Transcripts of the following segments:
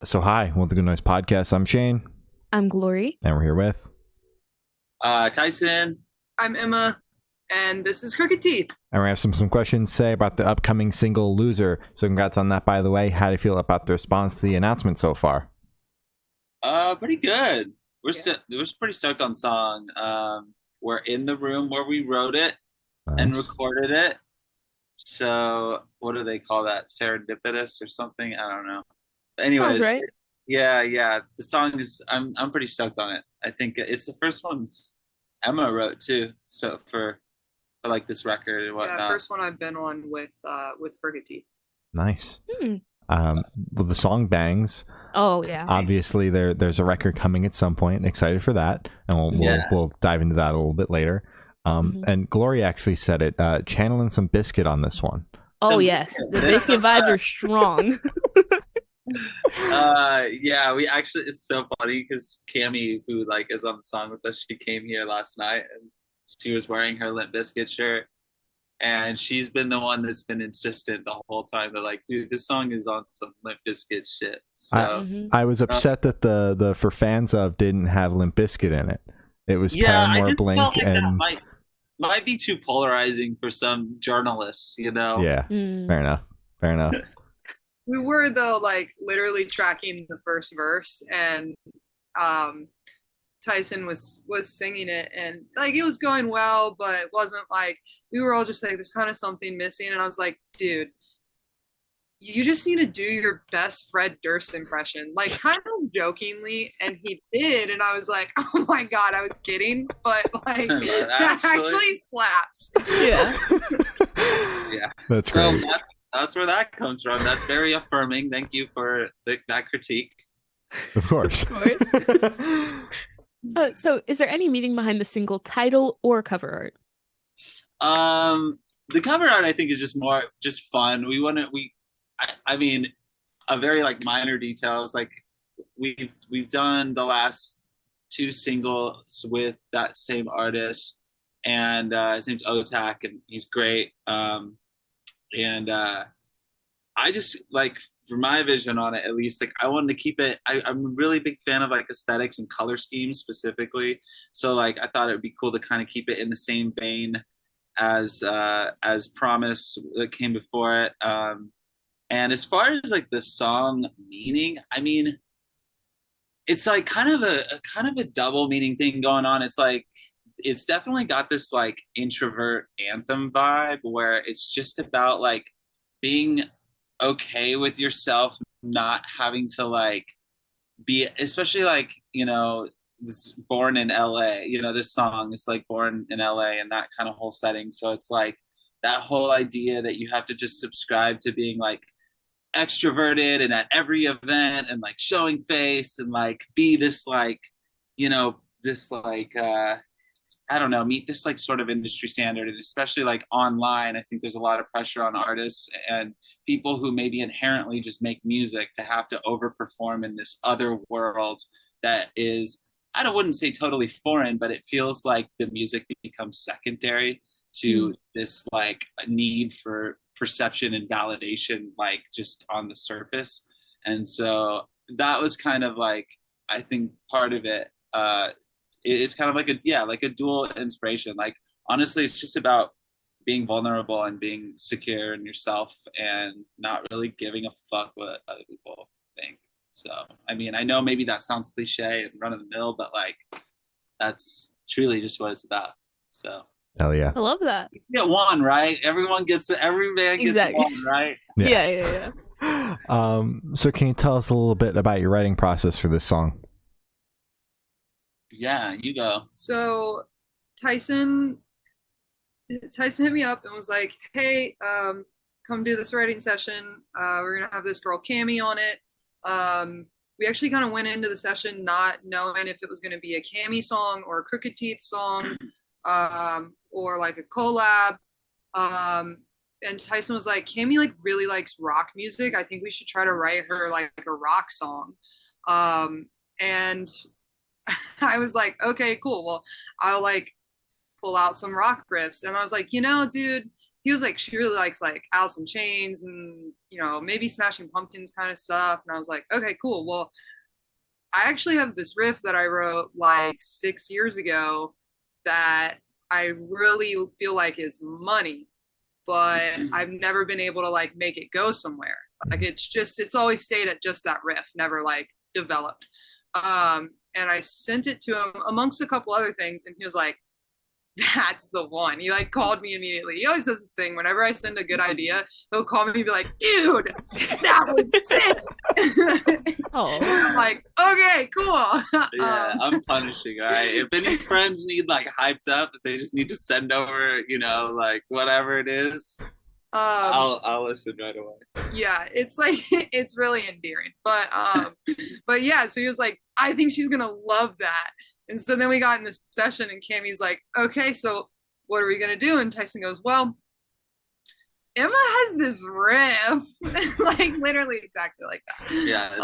So hi, welcome to the Good Noise Podcast. I'm Shane, I'm Glory. and we're here with. Tyson. I'm Emma, and this is Crooked Teeth. And we have some questions to say about the upcoming single "Loser." So congrats on that, by the way. How do you feel about the response to the announcement so far? Pretty good. We're pretty stoked on the song. We're in the room where we wrote it and Nice. recorded it. So what do they call that? Serendipitous or something? I don't know. But Sounds anyways, right. yeah. The song is I'm pretty stoked on it. I think it's the first one Emma wrote too. So for like this record and Yeah, whatnot. first one I've been on with Crooked Teeth. Nice. Hmm. Well, the song bangs. Oh yeah. Obviously, there's a record coming at some point. Excited for that, and we'll dive into that a little bit later. And Gloria actually said it, channeling some Biscuit on this one. Oh Some- yes, the biscuit vibes are strong. Yeah, we actually, it's so funny because Cammy, who like is on the song with us, she came here last night and she was wearing her Limp Bizkit shirt, and she's been the one that's been insistent the whole time that like, dude, this song is on some Limp Bizkit shit. So Mhm. I was upset that the For Fans Of didn't have Limp Bizkit in it. It was yeah, I Paramore, just Blink, felt like that and might be too polarizing for some journalists, you know? yeah, Mm. fair enough. Fair enough. We were though like literally tracking the first verse, and um, Tyson was singing it, and like it was going well, but it wasn't like we were all just like there's kind of something missing, and I was like, dude, you just need to do your best Fred Durst impression, like kind of jokingly, and he did, and I was like, oh my god, I was kidding, but like But that actually- actually slaps. Yeah. Yeah. That's So great. that's where that comes from. That's very affirming. Thank you for that critique. Of course. Of course. So, is there any meaning behind the single title or cover art? The cover art I think is just more just fun. I mean, a very like minor details. Like we've done the last two singles with that same artist, and his name's Otak, and he's great. And I just like for my vision on it, at least, like I wanted to keep it. I'm a really big fan of like aesthetics and color schemes specifically. So like I thought it would be cool to kind of keep it in the same vein as Promise that came before it. And as far as like the song meaning, I mean, it's like kind of a double meaning thing going on. It's like it's definitely got this like introvert anthem vibe where it's just about like being okay with yourself, not having to like be, especially like, you know, this born in LA, you know, this song is like born in LA and that kind of whole setting. So it's like that whole idea that you have to just subscribe to being like extroverted and at every event and like showing face and like be this like, you know, this like I don't know, meet this like sort of industry standard. And especially like online, I think there's a lot of pressure on artists and people who maybe inherently just make music to have to overperform in this other world that is, I don't wouldn't say totally foreign, but it feels like the music becomes secondary to this like need for perception and validation, like just on the surface. And so that was kind of like, I think part of it. It's kind of like like a dual inspiration. Like honestly, it's just about being vulnerable and being secure in yourself and not really giving a fuck what other people think. So I mean, I know maybe that sounds cliche and run of the mill, but like that's truly just what it's about. So Hell yeah. I love that. you get one, right? Every man gets Exactly. one, right? Yeah. So can you tell us a little bit about your writing process for this song? Yeah, you go. So Tyson Tyson hit me up and was like, "Hey, come do this writing session. We're gonna have this girl Cammy on it." We actually kind of went into the session not knowing if it was gonna be a Cammy song or a Crooked Teeth song, or like a collab. And Tyson was like, "Cammy like really likes rock music. I think we should try to write her like a rock song." And I was like, "Okay, cool. Well, I'll like pull out some rock riffs." And I was like, dude, he was like, she really likes like Alice in Chains and, you know, maybe Smashing Pumpkins kind of stuff. And I was like, okay, cool. Well, I actually have this riff that I wrote like 6 years ago that I really feel like is money, but I've never been able to like make it go somewhere. Like it's always stayed at just that riff, never like developed. And I sent it to him amongst a couple other things, and he was like, that's the one. He like called me immediately. He always does this thing whenever I send a good idea, he'll call me and be like, dude, that was sick. Oh. I'm like, okay, cool. Yeah, I'm punishing. All right, if any friends need like hyped up, if they just need to send over, you know, like whatever it is, I'll listen right away. Yeah, it's like it's really endearing, but yeah. So he was like, I think she's gonna love that. And so then we got in this session, and Cammy's like, okay, so what are we gonna do? And Tyson goes, well, Emma has this riff, like literally exactly like that. Yeah,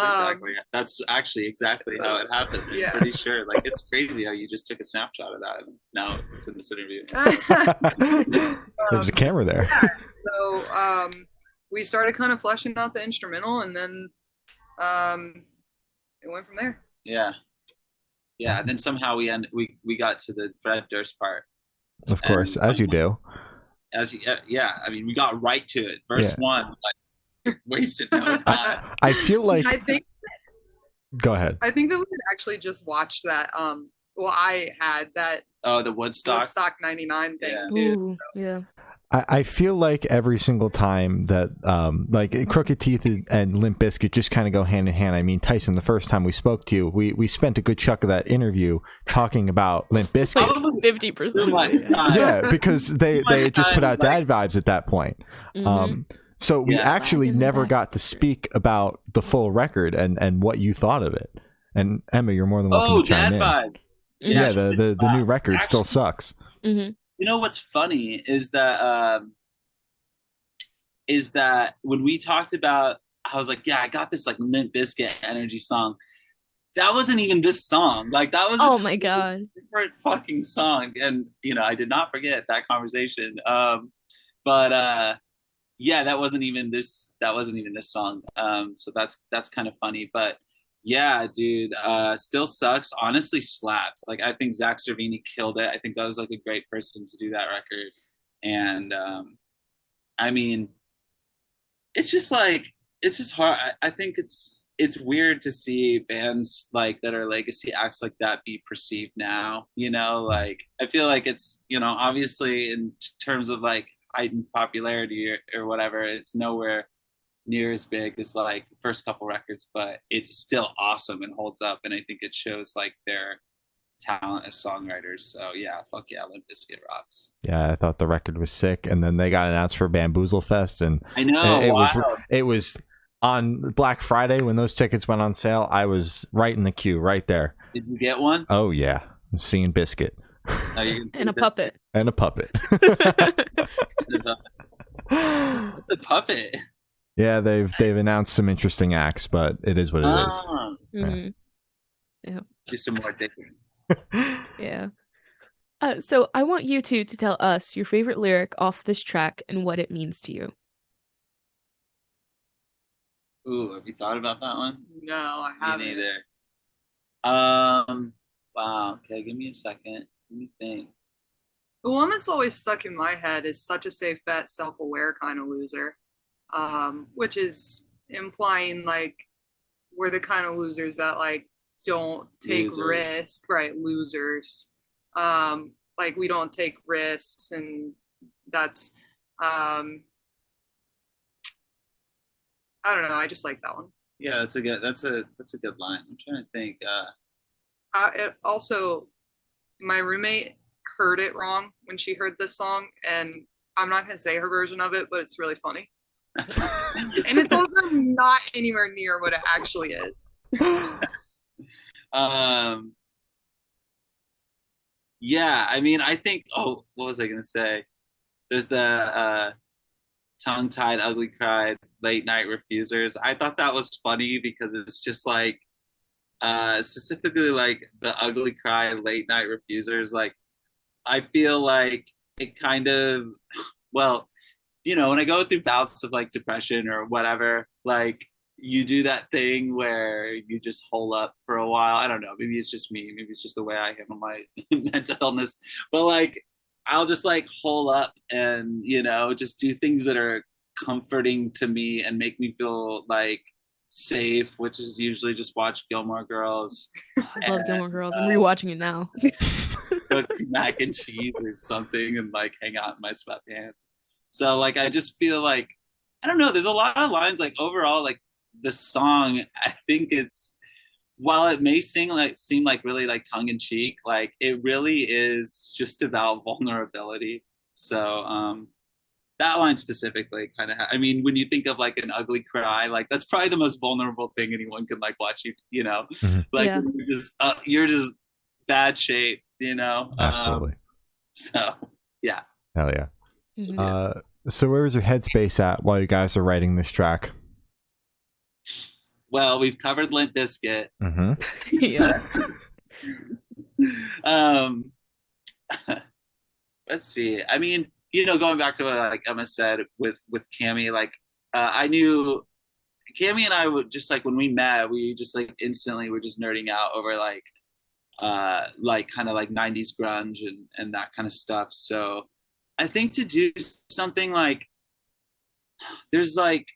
that's actually exactly how it happened. Yeah. I'm pretty sure. Like, it's crazy how you just took a snapshot of that, and now it's in this interview. There's a camera there. Yeah. So we started kind of fleshing out the instrumental, and then it went from there. Yeah. Yeah, and then somehow we got to the Fred Durst part. Of course, as you do. Yeah, I mean, we got right to it. Verse 1, like, wasted no time. I feel like. Go ahead. I think that we had actually just watched that. Well, I had that. Oh, the Woodstock 99 thing too. Ooh, so. Yeah. I feel like every single time that like Crooked Teeth and Limp Bizkit just kind of go hand in hand. I mean, Tyson, the first time we spoke to you, we spent a good chunk of that interview talking about Limp Bizkit. 50%. Yeah, because they just put out Dad Vibes at that point. Mm-hmm. So we actually never got to speak about the full record and what you thought of it. And Emma, you're more than welcome to chime in. Vibes. Yeah, the new record still sucks. Mm-hmm. You know what's funny is that when we talked about, I was like, yeah, I got this like Limp Bizkit energy song. That wasn't even this song. Like that was oh my god, different fucking song. And you know, I did not forget that conversation. But yeah, that wasn't even this song. So that's kind of funny. But yeah, dude, still sucks. Honestly, slaps. Like, I think Zach Cervini killed it. I think that was like a great person to do that record. And I mean, it's just hard. I think it's weird to see bands like that are legacy acts like that be perceived now. You know, like I feel like it's, you know, obviously in terms of like heightened popularity or whatever, it's nowhere near as big as like the first couple records, but it's still awesome and holds up, and I think it shows like their talent as songwriters. So yeah, fuck yeah, Limp Bizkit rocks. Yeah, I thought the record was sick, and then they got announced for Bamboozle Fest, and I know it was on Black Friday when those tickets went on sale. I was right in the queue, right there. Did you get one? Oh yeah, I'm seeing Bizkit. And a puppet. And a puppet. The puppet. Yeah, they've announced some interesting acts, but it is what it is. Mm-hmm. Yeah. Just some more digging. Yeah. So I want you two to tell us your favorite lyric off this track and what it means to you. Ooh, have you thought about that one? No, I haven't. Me neither. Wow. Okay, give me a second. Let me think. The one that's always stuck in my head is such a safe bet, self-aware kind of loser. Which is implying like we're the kind of losers that like don't take risks, right? Losers. Like we don't take risks, and that's I don't know. I just like that one. Yeah, that's a good line. I'm trying to think. It also, my roommate heard it wrong when she heard this song, and I'm not gonna say her version of it, but it's really funny. And it's also not anywhere near what it actually is. Yeah, I mean, I think, what was I gonna say? There's the tongue-tied, ugly-cried, late-night refusers. I thought that was funny because it's just like, specifically like the ugly cry, late-night refusers. Like, I feel like it kind of, well, when I go through bouts of like depression or whatever, like you do that thing where you just hole up for a while. I don't know. Maybe it's just me. Maybe it's just the way I handle my mental illness. But like, I'll just like hole up and, just do things that are comforting to me and make me feel like safe, which is usually just watch Gilmore Girls. I love Gilmore Girls. I'm rewatching it now. Cook mac and cheese or something and like hang out in my sweatpants. So like, I just feel like, I don't know, there's a lot of lines like overall, like the song, I think it's, while it may seem like really like tongue in cheek, like it really is just about vulnerability. So that line specifically kind of, I mean, when you think of like an ugly cry, like that's probably the most vulnerable thing anyone could like watch like Yeah. you're just bad shape, Absolutely. So yeah. Hell yeah. Mhm. So where was your headspace at while you guys are writing this track? Well, we've covered Limp Bizkit. Mm-hmm. Yeah. Let's see. I mean, going back to what like Emma said with Cammie, like I knew Cammie and I would just like when we met, we just like instantly were just nerding out over like kind of like 90s grunge and that kind of stuff. So I think to do something like there's like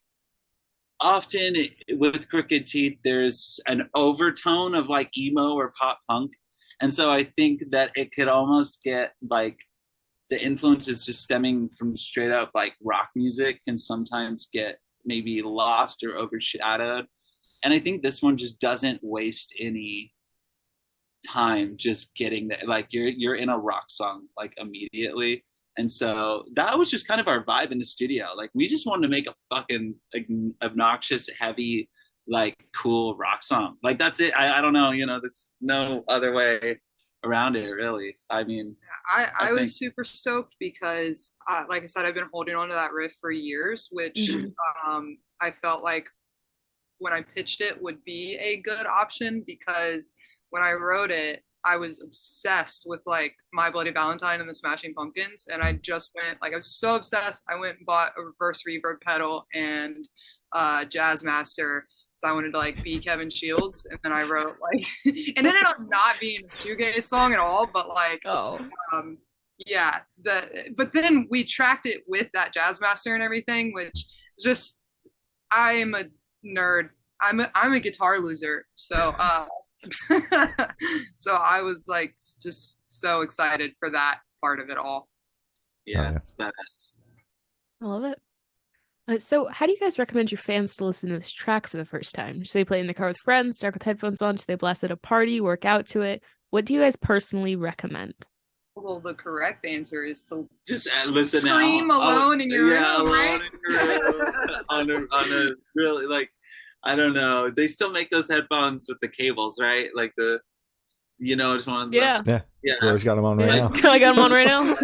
often with Crooked Teeth, there's an overtone of like emo or pop punk. And so I think that it could almost get like the influences just stemming from straight up like rock music can sometimes get maybe lost or overshadowed. And I think this one just doesn't waste any time just getting that, like you're in a rock song like immediately. And so that was just kind of our vibe in the studio. Like we just wanted to make a fucking like, obnoxious, heavy, like cool rock song. Like that's it. I don't know, there's no other way around it really. I mean, I was super stoked because like I said, I've been holding on to that riff for years, which I felt like when I pitched it would be a good option because when I wrote it, I was obsessed with like My Bloody Valentine and the Smashing Pumpkins. And I just went, like, I was so obsessed. I went and bought a reverse reverb pedal and Jazz Master. So I wanted to like be Kevin Shields. And then I wrote like, it ended up not being a shoegaze song at all, but like, yeah. But then we tracked it with that Jazz Master and everything, which just, I am a nerd. I'm a guitar loser. So, so I was like just so excited for that part of it all. Yeah, it's badass. I love it. So how do you guys recommend your fans to listen to this track for the first time? Should they play in the car with friends, start with headphones on? Should they blast at a party, work out to it? What do you guys personally recommend? Well, the correct answer is to just listen scream alone in your room, right? In your room, on a really like, I don't know. They still make those headphones with the cables, right? Like the, just one of yeah. Rory's got them on right now. I got them on right now.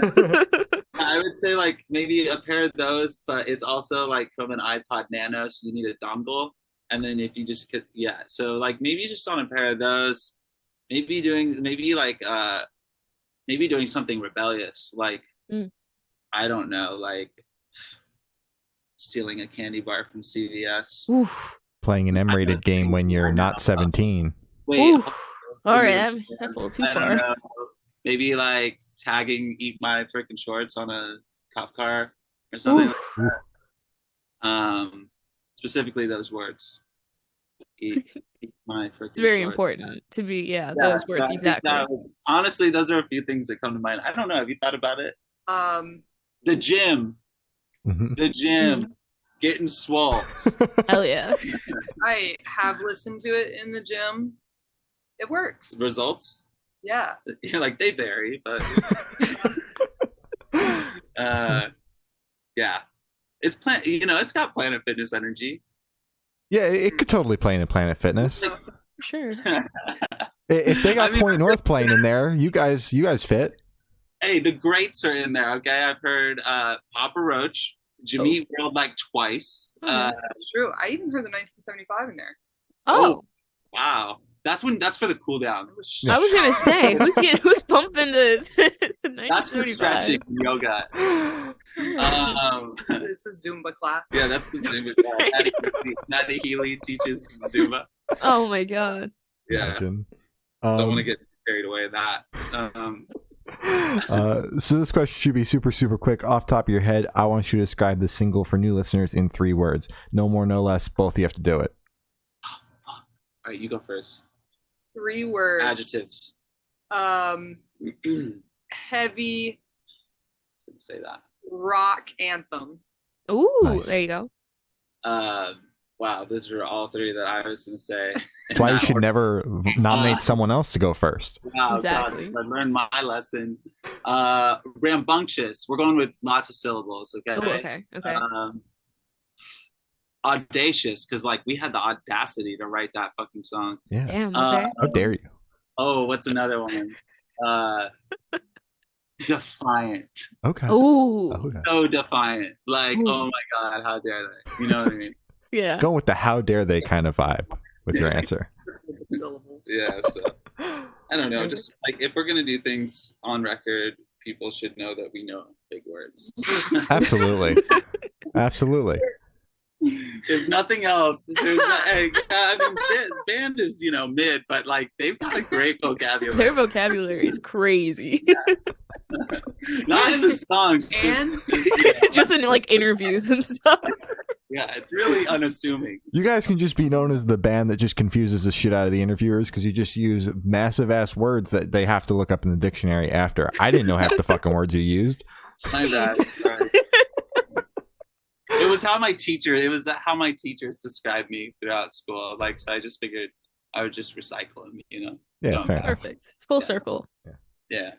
I would say like maybe a pair of those, but it's also like from an iPod Nano, so you need a dongle. And then if you just could, so like maybe just on a pair of those, maybe doing something rebellious, like I don't know, like stealing a candy bar from CVS. Oof. Playing an M-rated game when you're not 17. Wait, all right, that's a little too far. Maybe like tagging "Eat My Freaking Shorts" on a cop car or something like that. Specifically those words. Eat my freaking It's very shorts. important to be those words exactly. Honestly, those are a few things that come to mind. I don't know. Have you thought about it? The gym. The gym. Getting swole. Hell yeah. I have listened to it in the gym. It works. Results? Yeah. You're like, they vary, but yeah. It's it's got Planet Fitness energy. Yeah, it could totally play in Planet Fitness. Sure. If they got Point North playing in there, you guys fit. Hey, the greats are in there, okay? I've heard Papa Roach, Jimmy Eat World like twice. That's true. I even heard the 1975 in there. Oh wow. That's for the cool down. I was gonna say who's pumping the That's for stretching yoga. It's a Zumba class. Yeah, that's the Zumba. Maddie Healy teaches Zumba. Oh my god. Yeah, Imagine. don't want to get carried away with that. So this question should be super, super quick. Off top of your head, I want you to describe the single for new listeners in 3 words. No more, no less. Both you have to do it. All right, you go first. 3 words. Adjectives. Heavy Say that. rock anthem. Ooh, Nice. there you go. Wow, those are all 3 that I was going to say. That's why you should never nominate someone else to go first. Wow, Exactly. God, I learned my lesson. Rambunctious. We're going with lots of syllables. Okay. Oh, okay. Audacious, because like we had the audacity to write that fucking song. Yeah. Damn. Okay. How dare you? Oh, what's another one? Defiant. Okay. Ooh. Okay. So defiant. Like, Ooh. oh my God, how dare they? You know what I mean? Yeah. Going with the how dare they kind of vibe with your answer. Syllables. Yeah. So I don't know. Just like if we're gonna do things on record, people should know that we know big words. Absolutely. Absolutely. If nothing else, there's not, I mean, band is mid, but like they've got a great vocabulary. Their vocabulary is crazy. Not in the songs, Just in like interviews and stuff. yeah, it's really unassuming. You guys can just be known as the band that just confuses the shit out of the interviewers because you just use massive ass words that they have to look up in the dictionary after. I didn't know half the fucking words you used. My bad. Right. It was how my teachers described me throughout school. Like, so I just figured I would just recycle them, Yeah, fair enough. Perfect. It's full circle. Yeah.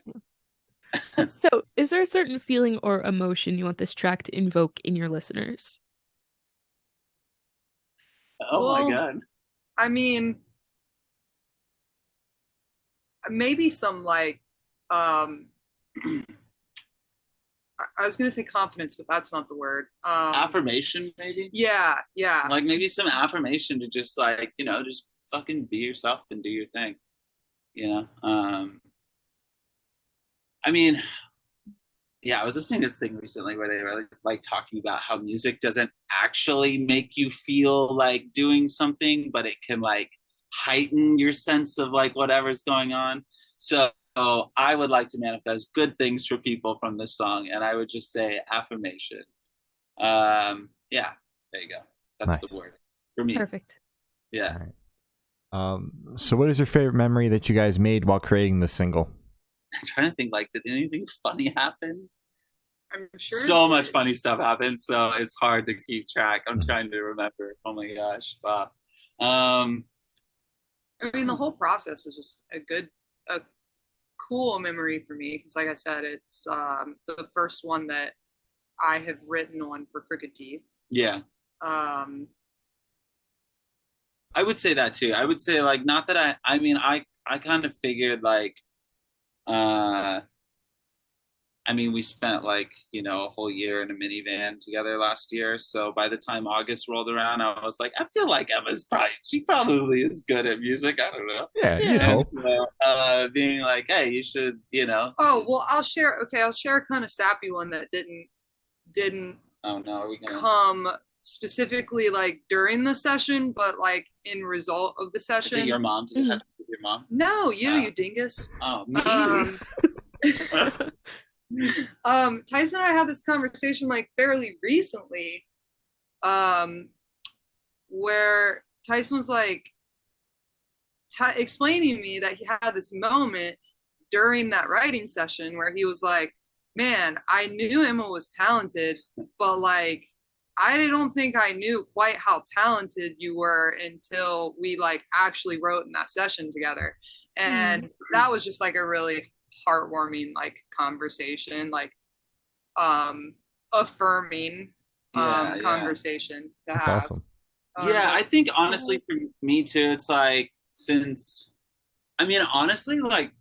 So, is there a certain feeling or emotion you want this track to invoke in your listeners? Oh Well, my God. I mean, maybe some like I was gonna say confidence, but that's not the word. Affirmation, maybe. Yeah. Like maybe some affirmation to just like just fucking be yourself and do your thing. I mean, yeah, I was listening to this thing recently where they were like talking about how music doesn't actually make you feel like doing something, but it can like heighten your sense of like whatever's going on. So I would like to manifest good things for people from this song, and I would just say affirmation. Yeah, there you go. That's Nice. the word for me. Perfect. Yeah. All right. So what is your favorite memory that you guys made while creating the single? I'm trying to think, like, did anything funny happen? I'm sure So much funny stuff happened, so it's hard to keep track. I'm trying to remember. Oh my gosh. Wow. I mean, the whole process was just a cool memory for me because, like I said, it's the first one that I have written on for Crooked Teeth. Yeah. I would say that too. I would say like not that I mean I kind of figured like I mean we spent like a whole year in a minivan together last year, so by the time August rolled around I was like I feel like she probably is good at music. I don't know. Yeah, you'd hope. So, being like, hey, you should Oh well, I'll share a kind of sappy one that didn't oh no, are we gonna come specifically like during the session, but like in result of the is session. it your mom? Does it have to do with your mom? No, you dingus. Oh, me. Tyson and I had this conversation like fairly recently, where Tyson was like explaining to me that he had this moment during that writing session where he was like, man, I knew Emma was talented, but like I don't think I knew quite how talented you were until we like actually wrote in that session together. And that was just like a really heartwarming like conversation, like affirming conversation to That's have. awesome. Yeah, I think honestly for me too, it's like honestly, like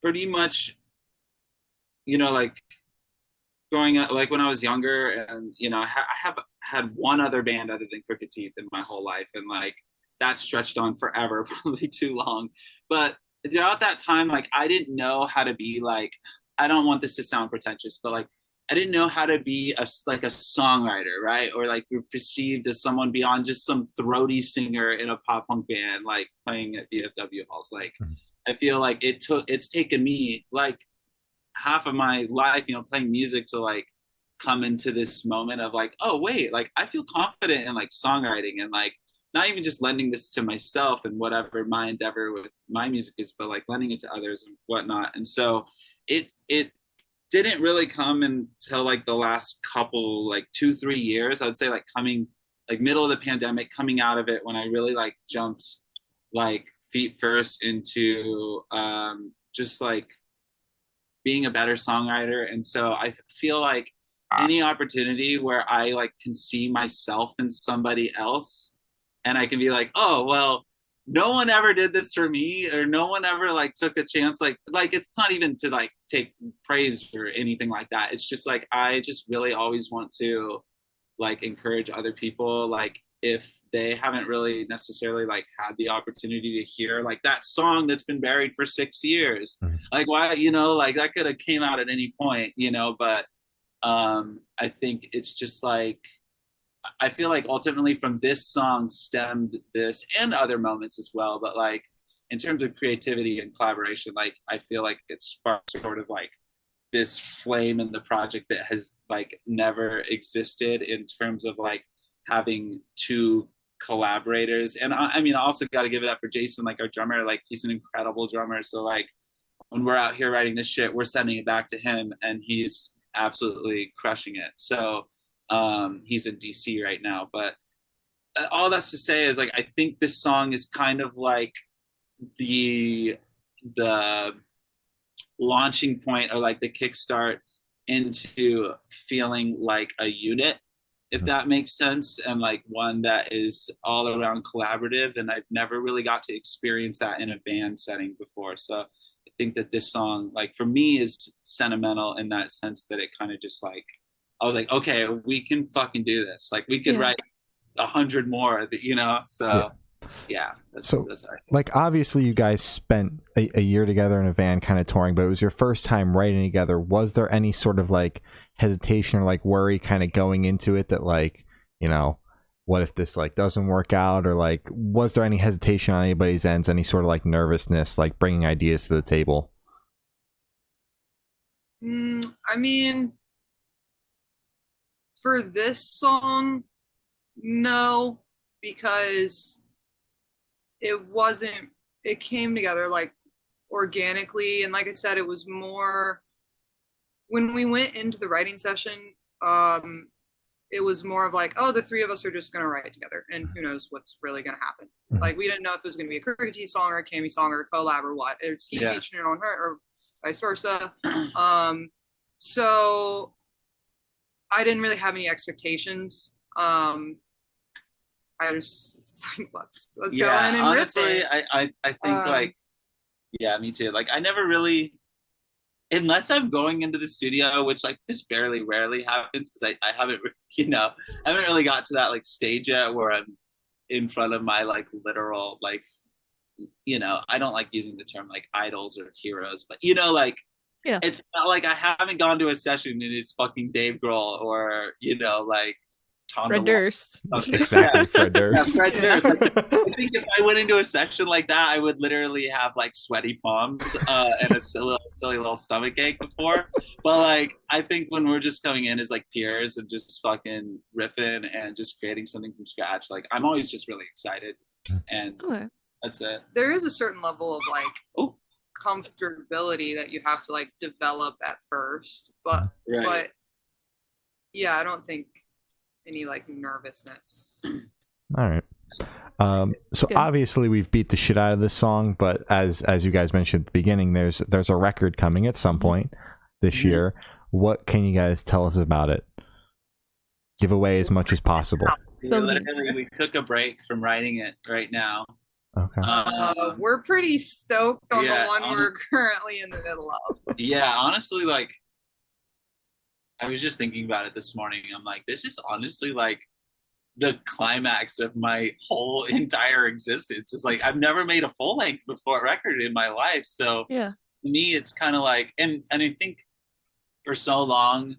pretty much, like growing up, like when I was younger and, I have had one other band other than Crooked Teeth in my whole life. And like that stretched on forever, probably too long. But throughout that time, like I didn't know how to be like, I don't want this to sound pretentious, but like I didn't know how to be like a songwriter, right? Or like you're perceived as someone beyond just some throaty singer in a pop punk band, like playing at VFW halls. Like, Mhm. I feel like it's taken me like half of my life, playing music to like come into this moment of like, oh wait, like I feel confident in like songwriting and like not even just lending this to myself and whatever my endeavor with my music is, but like lending it to others and whatnot. And so it didn't really come until like the last couple like 2-3 years. I would say like coming like middle of the pandemic, coming out of it when I really like jumped like feet first into just like being a better songwriter. And so I feel like any opportunity where I like can see myself in somebody else and I can be like, oh, well, no one ever did this for me, or no one ever like took a chance. Like it's not even to like take praise or anything like that. It's just like, I just really always want to like encourage other people, like if they haven't really necessarily like had the opportunity to hear like that song that's been buried for 6 years, Mhm. like why, like that could have came out at any point, but I think it's just like I feel like ultimately from this song stemmed this and other moments as well, but like in terms of creativity and collaboration, like I feel like it sparked sort of like this flame in the project that has like never existed in terms of like having two collaborators. And I mean, I also got to give it up for Jason, like our drummer. Like he's an incredible drummer. So like when we're out here writing this shit, we're sending it back to him and he's absolutely crushing it. So he's in DC right now. But all that's to say is like I think this song is kind of like the launching point or like the kickstart into feeling like a unit, if that makes sense, and like one that is all around collaborative. And I've never really got to experience that in a band setting before. So I think that this song, like for me, is sentimental in that sense that it kind of just like, I was like, okay, we can fucking do this. Like we could write 100 more, So So, that's like, obviously, you guys spent a year together in a van, kind of touring, but it was your first time writing together. Was there any sort of like hesitation or like worry, kind of going into it that like, what if this like doesn't work out, or like, was there any hesitation on anybody's ends? Any sort of like nervousness, like bringing ideas to the table? I mean, for this song, no, because it came together like organically. And like I said, it was more when we went into the writing session, it was more of like, oh, the three of us are just going to write together and who knows what's really going to happen. Like we didn't know if it was going to be a Crooked T song or a Cammy song or a collab or what. It's he featuring it on her or vice versa. So I didn't really have any expectations. I was like, let's go in and honestly, riff it. I think like, yeah, me too. Like I never really, unless I'm going into the studio, which like this rarely happens because I haven't, I haven't really got to that like stage yet where I'm in front of my like literal like, I don't like using the term like idols or heroes, but like, it's not like I haven't gone to a session and it's fucking Dave Grohl or like Fred Durst. Exactly, Fred Durst. Fred Durst. I think if I went into a session like that, I would literally have like sweaty palms and a silly little stomach ache before. But like, I think when we're just coming in as like peers and just fucking riffing and just creating something from scratch, like I'm always just really excited, and that's it. There is a certain level of like comfortability that you have to like develop at first, but yeah, I don't think any like nervousness. All right. So Good. obviously we've beat the shit out of this song, but as you guys mentioned at the beginning, there's a record coming at some point this year. What can you guys tell us about it? Give away as much as possible. We took a break from writing it right now. Okay. We're pretty stoked on the one we're currently in the middle of. Yeah, honestly, like I was just thinking about it this morning. I'm like, this is honestly like the climax of my whole entire existence. It's like I've never made a full length before record in my life. So to me, it's kind of like, and I think for so long,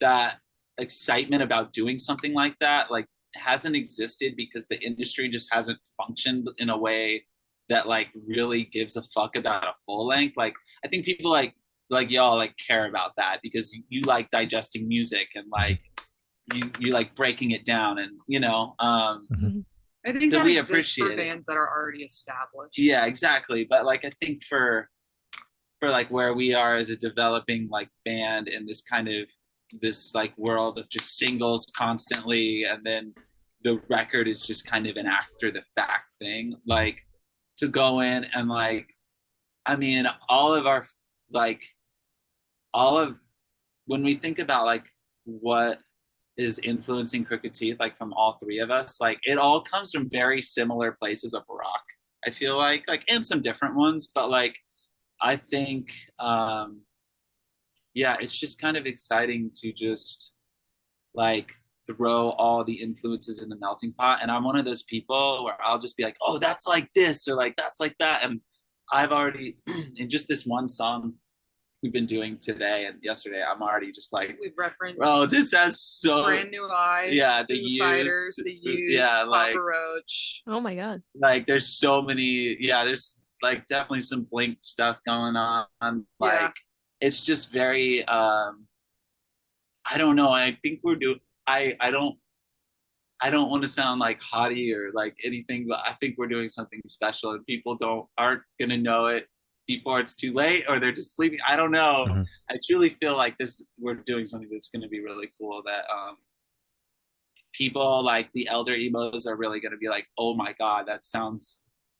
that excitement about doing something like that like hasn't existed because the industry just hasn't functioned in a way that like really gives a fuck about a full length. Like I think people like y'all like care about that because you like digesting music and like you like breaking it down and I think that we exists appreciate for it. bands that are already established. Yeah, exactly. But like I think for like where we are as a developing like band in this kind of this like world of just singles constantly, and then the record is just kind of an after the fact thing. Like to go in and like, I mean, all of when we think about like what is influencing Crooked Teeth, like from all three of us, like it all comes from very similar places of rock. I feel like and some different ones, but like I think yeah, it's just kind of exciting to just like throw all the influences in the melting pot. And I'm one of those people where I'll just be like, oh, that's like this or like that's like that. And I've already in just this one song we've been doing today and yesterday, I'm already just like, we've referenced this has so Brand New Eyes, yeah, the Foo Fighters, the Used, yeah, like Papa Roach. Oh my god. Like there's so many, there's like definitely some Blink stuff going on. Like it's just very I don't know. I think we're doing I don't want to sound like haughty or like anything, but I think we're doing something special and people aren't gonna know it before it's too late or they're just sleeping. I don't know. Mhm. I truly feel like we're doing something that's gonna be really cool that people like the elder emos are really gonna be like, oh my god,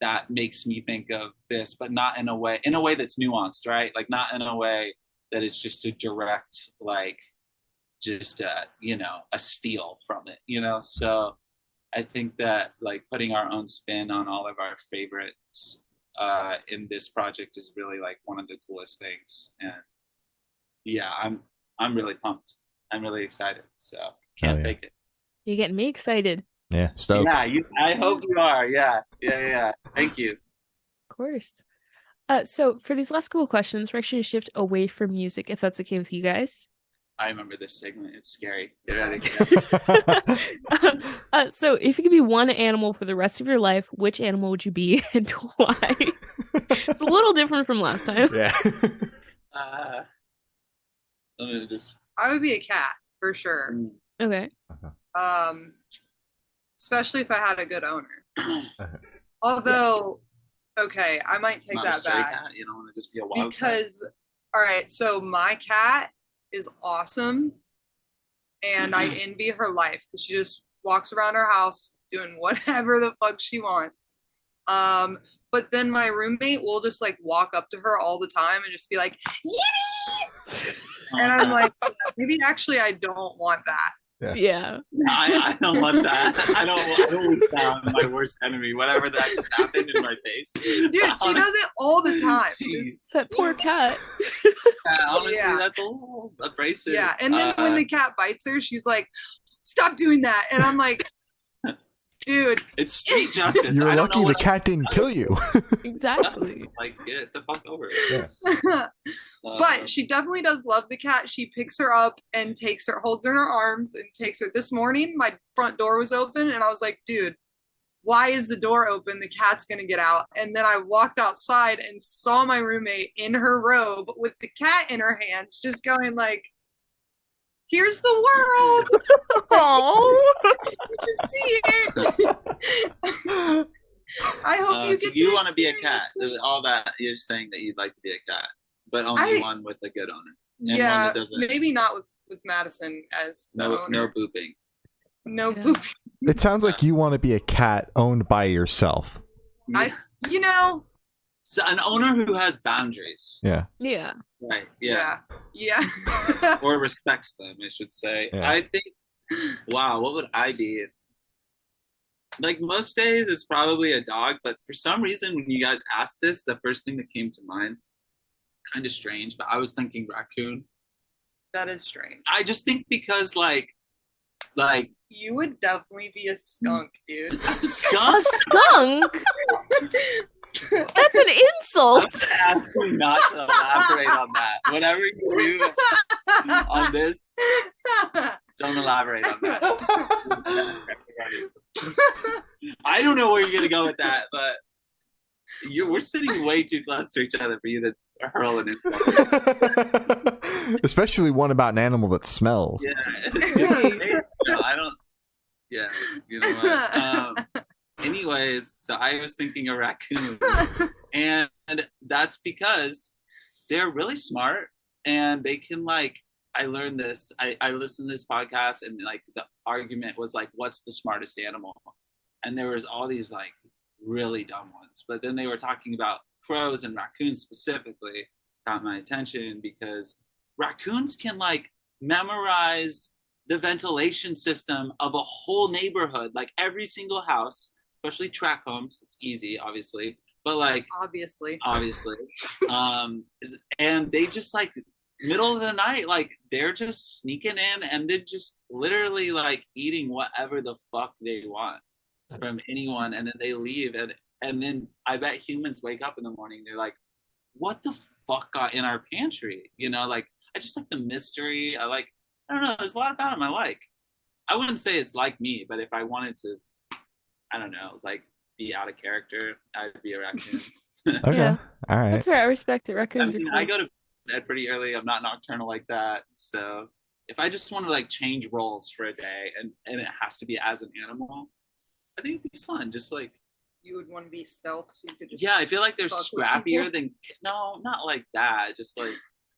that makes me think of this, but not in a way that's nuanced, right? Like not in a way that it's just a direct like just a steal from it, so I think that like putting our own spin on all of our favorites in this project is really like one of the coolest things. And yeah, I'm really pumped. I'm really excited, so can't fake it. You're getting me excited. Yeah, stoked. Yeah, I hope you are. Yeah. Thank you. Of course. So for these last couple questions, we're actually going to shift away from music, if that's okay with you guys. I remember this segment. It's scary. Get ready. So if you could be one animal for the rest of your life, which animal would you be and why? It's a little different from last time. Yeah. I would be a cat for sure. Okay. Especially if I had a good owner. Although, okay, I might take Not that back. Cat. You don't want to just be a wild because, all right, so my cat is awesome, and I envy her life because she just walks around her house doing whatever the fuck she wants. But then my roommate will just like walk up to her all the time and just be like, "Yee!" And I'm like, maybe actually I don't want that. Yeah. I don't want that. I don't sound my worst enemy. Whatever that just happened in my face. Dude, she does it all the time. That poor cat. Honestly, that's a little abrasive. Yeah, and then when the cat bites her, she's like, "Stop doing that!" And I'm like, "Dude, it's street justice." You're lucky the cat didn't kill you. Exactly. Like, get the fuck over it. Yeah. But she definitely does love the cat. She picks her up and holds her in her arms and takes her. This morning, my front door was open and I was like, dude, why is the door open? The cat's going to get out. And then I walked outside and saw my roommate in her robe with the cat in her hands, just going like, here's the world. Oh, You can see it. I hope you so get you want to be a cat. this. All that you're saying that you'd like to be a cat, but only one with a good owner. And Yeah, one that doesn't, maybe not with Madison as the owner. no booping. No Yeah. booping. It sounds like you want to be a cat owned by yourself. You know. So an owner who has boundaries. Yeah. yeah. Right. Yeah. Yeah. Or respects them, I should say. Yeah. I think. Wow, what would I be? Like most days, it's probably a dog. But for some reason, when you guys asked this, the first thing that came to mind, kind of strange, but I was thinking raccoon. That is strange. I just think because like You would definitely be a skunk, dude. A skunk. skunk? That's an insult. I'm asking not to elaborate on that. Whatever you do, on this. Don't elaborate on that. I don't know where you're gonna go with that, but we're sitting way too close to each other for you to hurl an insult. Especially one about an animal that smells. Yeah. I don't. Yeah, you know what? Anyways, so I was thinking a raccoon, and that's because they're really smart and they can like. I learned this. I listened to this podcast and like the argument was like, what's the smartest animal? And there was all these like really dumb ones, but then they were talking about crows and raccoons specifically. Got my attention because raccoons can like memorize the ventilation system of a whole neighborhood, like every single house, especially tract homes. It's easy, obviously, but like obviously, and they just like middle of the night, like they're just sneaking in and then just literally like eating whatever the fuck they want from anyone, and then they leave, and then I bet humans wake up in the morning, they're like, what the fuck got in our pantry? You know, like I just like the mystery. I don't know, there's a lot about them I like. I wouldn't say it's like me, but if I wanted to, I don't know, like be out of character, I'd be a raccoon. Okay. Yeah. All right. That's fair. I respect it. Raccoons are cool. I go to bed pretty early. I'm not nocturnal like that. So if I just want to like change roles for a day and it has to be as an animal, I think it'd be fun. Just like you would want to be stealth, so you could just I feel like they're scrappier than no, not like that. Just like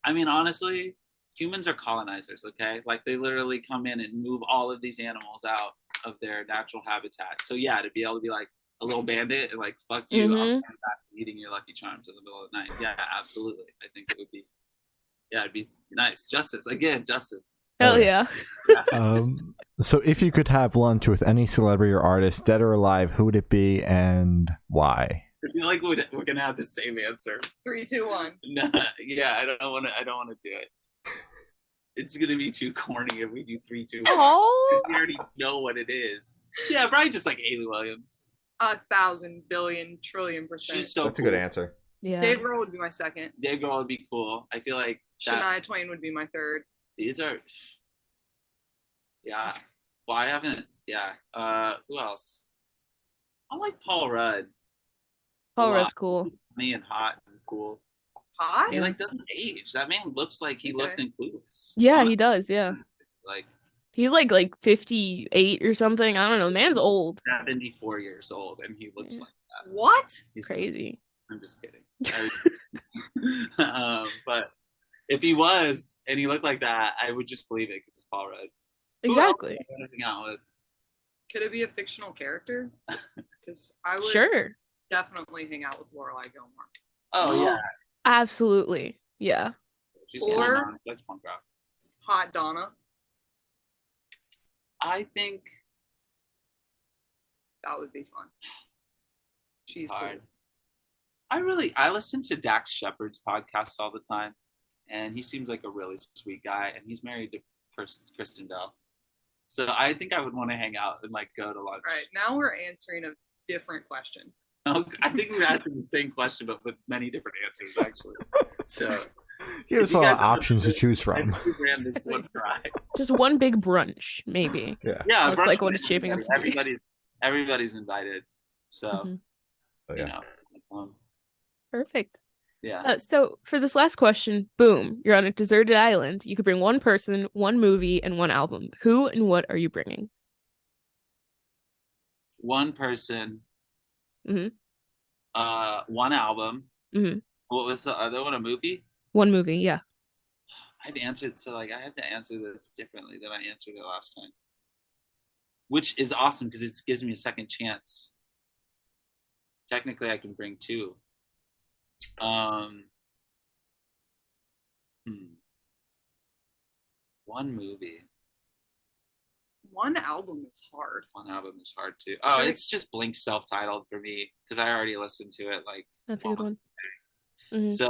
I mean, honestly, humans are colonizers. Okay, like they literally come in and move all of these animals out of their natural habitat. So yeah, to be able to be like a little bandit and like fuck you, I'm coming back eating your Lucky Charms in the middle of the night. Yeah, absolutely. I think it would be. Yeah, it'd be nice. Justice again. Justice. Hell yeah. So if you could have lunch with any celebrity or artist, dead or alive, who would it be and why? I feel like we're gonna have the same answer. 3, 2, 1. No, yeah, I don't want to do it. It's gonna be too corny if we do 3, 2, 1. Oh, We already know what it is. Yeah, probably just like Haley Williams. 1,000 billion trillion %. She's so That's cool. a good answer. yeah. Dave Grohl would be my second. Dave Grohl would be cool. I feel like Shania Twain would be my third. these are. Yeah. Well, I haven't. Yeah. Who else? I like Paul Rudd. Paul Rudd's cool. Funny and hot and cool. Hot? He like doesn't age. That man looks like he looked in Clueless. Yeah, he does. Yeah. Like He's like 58 or something. I don't know. Man's old. 74 years old, and he looks like that. What? He's Crazy. I'm just kidding. But if he was and he looked like that, I would just believe it because it's Paul Rudd. Exactly. Hang out with. Could it be a fictional character? Because I would Sure. definitely hang out with Lorelai Gilmore. Oh yeah, Absolutely. Yeah. she's Or- that's punk rock. Hot Donna. I think That would be fun. She's it's hard. cool. I listen to Dax Shepard's podcast all the time, and he seems like a really sweet guy, and he's married to Kristen Bell. So I think I would want to hang out and like go to lunch. All right, now we're answering a different question. I think we're asking the same question, but with many different answers, actually. So Give us a lot of options to choose from. I ran this one try. Just one big brunch, maybe. Yeah. Yeah, Looks brunch like what with it's shaping up to be. Everybody's invited. So Mhm. Oh, you yeah. know, Perfect. yeah. So for this last question, boom, you're on a deserted island. You could bring one person, one movie, and one album. Who and what are you bringing? One person. Mhm. One album. Mhm. What was the other one? A movie? One movie, yeah. I've answered, so like I have to answer this differently than I answered it last time, which is awesome because it gives me a second chance. Technically, I can bring two. One movie, One album is hard. one album is hard too. Oh, Okay. it's just Blink self-titled for me because I already listened to it like That's a good one. almost. Mhm. So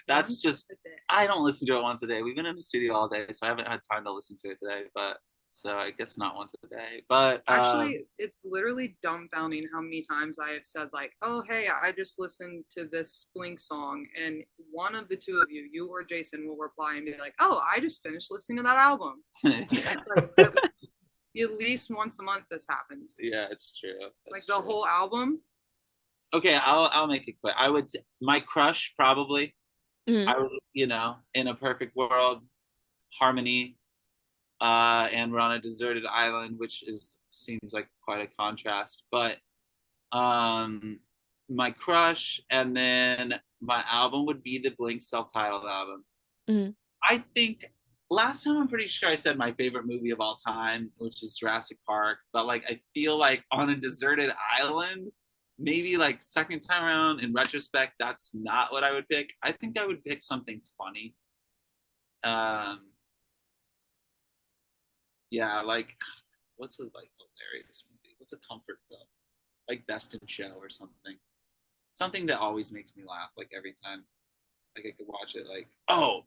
that's Once just a day. I don't listen to it once a day. We've been in the studio all day, so I haven't had time to listen to it today. But So I guess not one today. But Actually, it's literally dumbfounding how many times I have said like, "Oh, hey, I just listened to this Blink song," and one of the two of you, you or Jason, will reply and be like, "Oh, I just finished listening to that album." It's like, at least once a month this happens. yeah, it's true. Like the whole album. Okay, I'll make it quick. I would my crush probably. Mhm. I was, in a perfect world, harmony, and we're on a deserted island, which seems like quite a contrast. But my crush, and then my album would be the Blink self-titled album. Mhm. I think last time I'm pretty sure I said my favorite movie of all time, which is Jurassic Park. But like I feel like on a deserted island, maybe like second time around, in retrospect, that's not what I would pick. I think I would pick something funny. Yeah, like what's a like hilarious movie? What's a comfort film? Like Best in Show or something. Something that always makes me laugh, like every time. Like I could watch it like, oh,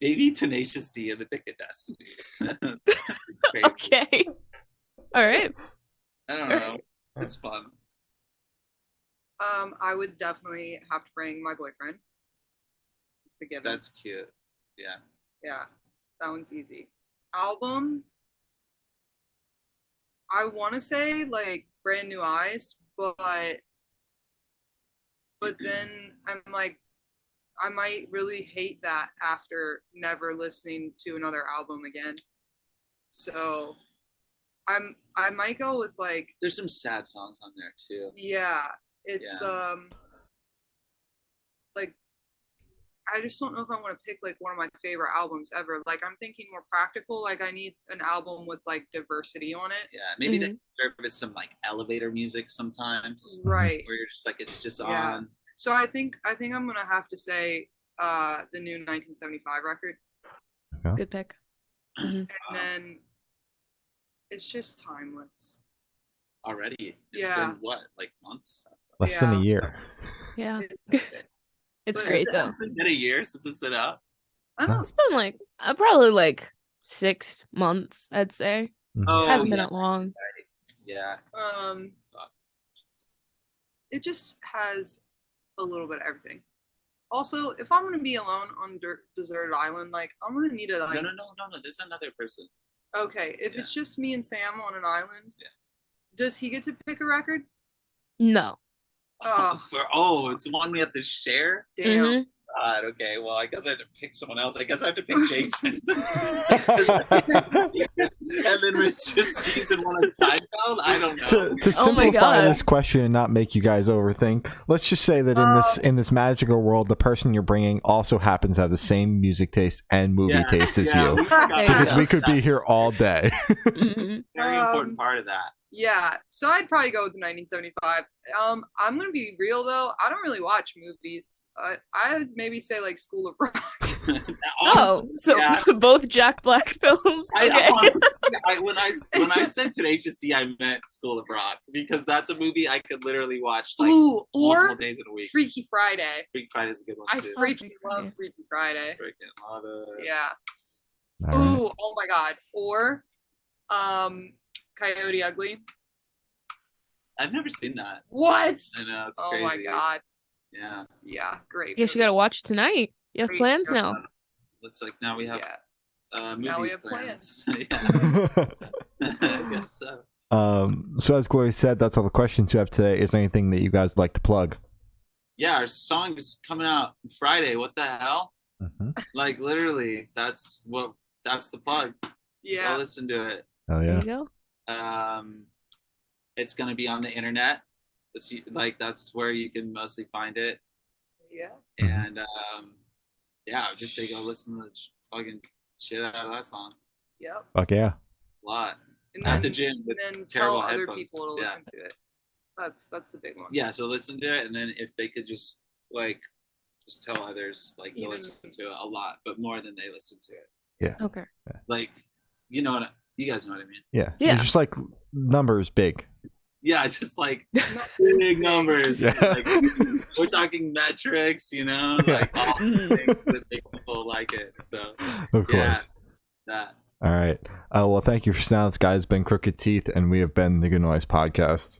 maybe Tenacious D and the Pick of Destiny. Okay. All right. I don't know. It's fun. I would definitely have to bring my boyfriend. It's a given. That's cute. Yeah. Yeah, that one's easy. Album, I want to say like Brand New Eyes, but then I'm like, I might really hate that after never listening to another album again. So I might go with like, There's some sad songs on there too. yeah, it's Yeah. like I just don't know if I want to pick like one of my favorite albums ever. Like I'm thinking more practical. Like I need an album with like diversity on it. Yeah, maybe they serve as some like elevator music sometimes, Right. where you're just like it's just Yeah. on. So I think I'm gonna have to say the new 1975 record, Good pick. Mhm. and then it's just timeless. Already. It's Yeah. been what, like months? Less than a Yeah. year. Yeah. It's But great though. Has it been a year since it's been out? I don't know. It's been like probably like 6 months, I'd say. Mhm. Oh, Hasn't been yeah. that long. Yeah. It just has a little bit of everything. Also, if I'm gonna be alone on deserted island, like I'm gonna need a like. No. There's another person. Okay, if it's just me and Sam on an island, Yeah. does he get to pick a record? No. Oh, It's one we have to share? damn. Mhm. God, okay. Well, I guess I have to pick someone else. I guess I have to pick Jason. And then it's just season 1 of Seinfeld? I don't know. To Oh my simplify God. this question and not make you guys overthink, let's just say that in this magical world, the person you're bringing also happens to have the same music taste and movie taste as you. we forgot There you Because go. we could be here all day. Mhm. Very important part of that. Yeah, so I'd probably go with the 1975. I'm gonna be real though. I don't really watch movies. I'd maybe say like School of Rock. Oh, so yeah. both Jack Black films. Okay. When I said Tenacious D, I meant School of Rock because that's a movie I could literally watch like Ooh, multiple or days in a week. Freaky Friday. Freaky Friday's a good one I too. freaking Oh, love Freaky Friday. Freaking love it. Yeah. All right. Ooh, oh my god. Or Coyote Ugly. I've never seen that. What? I know, it's Oh crazy. my god. Yeah. Yeah, great. Guess you gotta watch it tonight. You have Great. plans now. Looks like now we have Yeah. movie Now we have plans. Yeah. I guess so. So as Gloria said, that's all the questions you have today. Is there anything that you guys would like to plug? Yeah, our song is coming out Friday. What the hell? Mm-hmm. Like literally, that's the plug. Yeah. Go listen to it. Oh There yeah. you go. It's gonna be on the internet. That's where you can mostly find it. Yeah. Mhm. And yeah, I would just say go listen to the fucking shit out of that song. Yep. Fuck yeah. A lot. And At then, the gym with and then terrible tell other headphones. people to Yeah. listen to it. That's the big one. Yeah, so listen to it, and then if they could just tell others to Even- listen to it a lot, but more than they listen to it. Okay. Like, you guys know what I mean. Yeah. Yeah. It's just like numbers big. Yeah, just like Not big numbers. Yeah. Like, we're talking metrics, like all the things that make people like it. So Of course. yeah, that. All right. Well, thank you for sounds, guys. Been Crooked Teeth, and we have been the Good Noise Podcast.